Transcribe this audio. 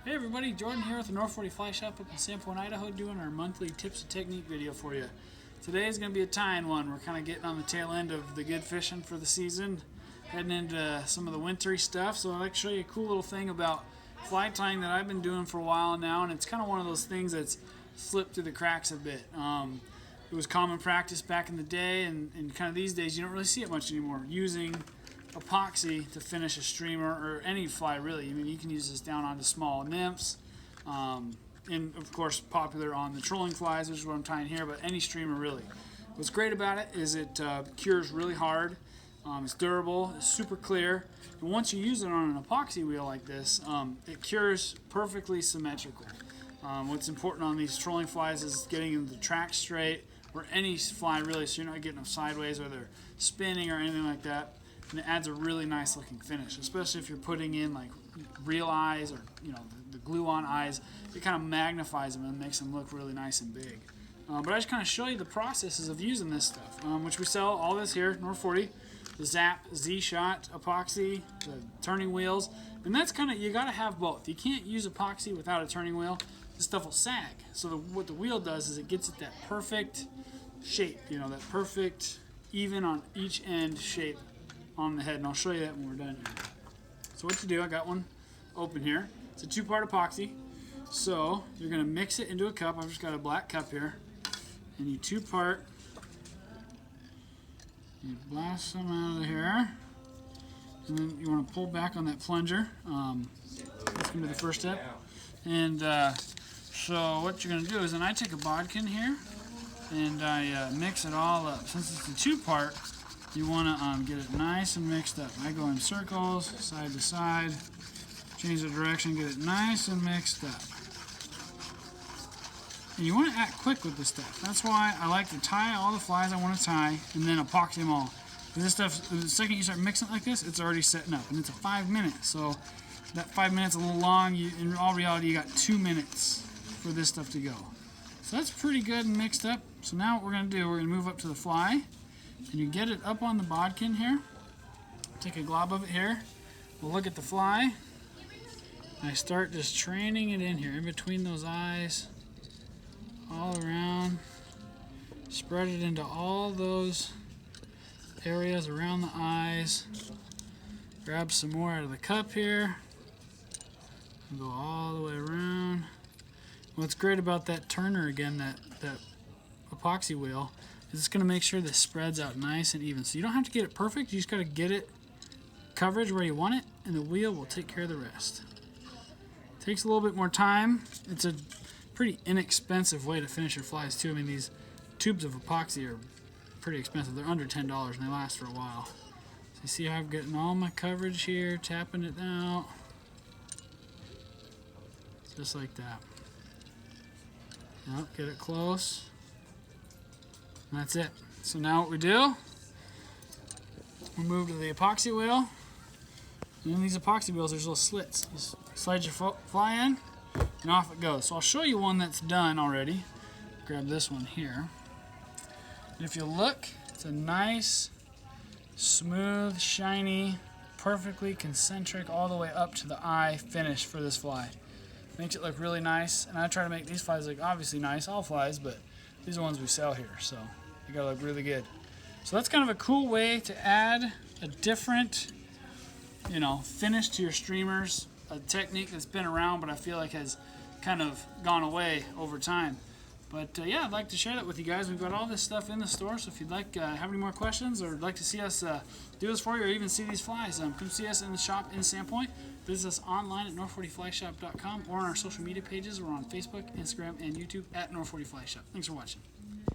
Hey everybody, Jordan here with the North 40 Fly Shop up in Sandpoint, Idaho, doing our monthly tips and technique video for you. Today is going to be a tying one. We're kind of getting on the tail end of the good fishing for the season, heading into some of the wintry stuff. So I'd like to show you a cool little thing about fly tying that I've been doing for a while now, and it's kind of one of those things that's slipped through the cracks a bit. It was common practice back in the day, and kind of these days you don't really see it much anymore, using epoxy to finish a streamer or any fly really. I mean, you can use this down onto small nymphs, and of course popular on the trolling flies, which is what I'm tying here, but any streamer really. What's great about it is it cures really hard, it's durable, it's super clear, and once you use it on an epoxy wheel like this, it cures perfectly symmetrical. What's important on these trolling flies is getting the track straight, or any fly really, so you're not getting them sideways or they're spinning or anything like that. And it adds a really nice looking finish, especially if you're putting in like real eyes or the glue on eyes. It kind of magnifies them and makes them look really nice and big. But I just kind of show you the processes of using this stuff, which we sell all this here, North 40, the Zap Z-Shot epoxy, the turning wheels, and that's kind of, you got to have both. You can't use epoxy without a turning wheel. This stuff will sag. So what the wheel does is it gets it that perfect shape, that perfect even on each end shape on the head, and I'll show you that when we're done here. So what you do, I got one open here. It's a two-part epoxy. So you're going to mix it into a cup. I've just got a black cup here, and you two-part. You blast some out of here, and then you want to pull back on that plunger. That's going to be the first step. And so what you're going to do is, then I take a bodkin here, and I mix it all up. Since it's a two-part, you want to get it nice and mixed up. I go in circles, side to side, change the direction, get it nice and mixed up. And you want to act quick with this stuff. That's why I like to tie all the flies I want to tie and then epoxy them all. Because this stuff, the second you start mixing it like this, it's already setting up. And it's a 5 minutes. So that 5 minutes is a little long. In all reality, you got 2 minutes for this stuff to go. So that's pretty good and mixed up. So now what we're going to do, we're going to move up to the fly. And you get it up on the bodkin here. Take a glob of it here. We'll look at the fly. And I start just training it in here, in between those eyes, all around. Spread it into all those areas around the eyes. Grab some more out of the cup here. And go all the way around. What's great about that turner again, that epoxy wheel, is it's going to make sure this spreads out nice and even. So you don't have to get it perfect, you just got to get it coverage where you want it, and the wheel will take care of the rest. It takes a little bit more time. It's a pretty inexpensive way to finish your flies too. I mean, these tubes of epoxy are pretty expensive. They're under $10 and they last for a while. So you see how I'm getting all my coverage here, tapping it out. Just like that. Yep, get it close. And that's it. So now what we do, we move to the epoxy wheel. And in these epoxy wheels, there's little slits. You slide your fly in, and off it goes. So I'll show you one that's done already. Grab this one here. And if you look, it's a nice, smooth, shiny, perfectly concentric, all the way up to the eye finish for this fly. Makes it look really nice. And I try to make these flies look obviously nice, all flies, but these are ones we sell here, so they gotta look really good. So that's kind of a cool way to add a different, finish to your streamers, a technique that's been around but I feel like has kind of gone away over time. But yeah, I'd like to share that with you guys. We've got all this stuff in the store, so if you'd like, have any more questions or like to see us do this for you or even see these flies, come see us in the shop in Sandpoint. Visit us online at north40flyshop.com or on our social media pages. We're on Facebook, Instagram, and YouTube at North 40 Fly Shop. Thanks for watching.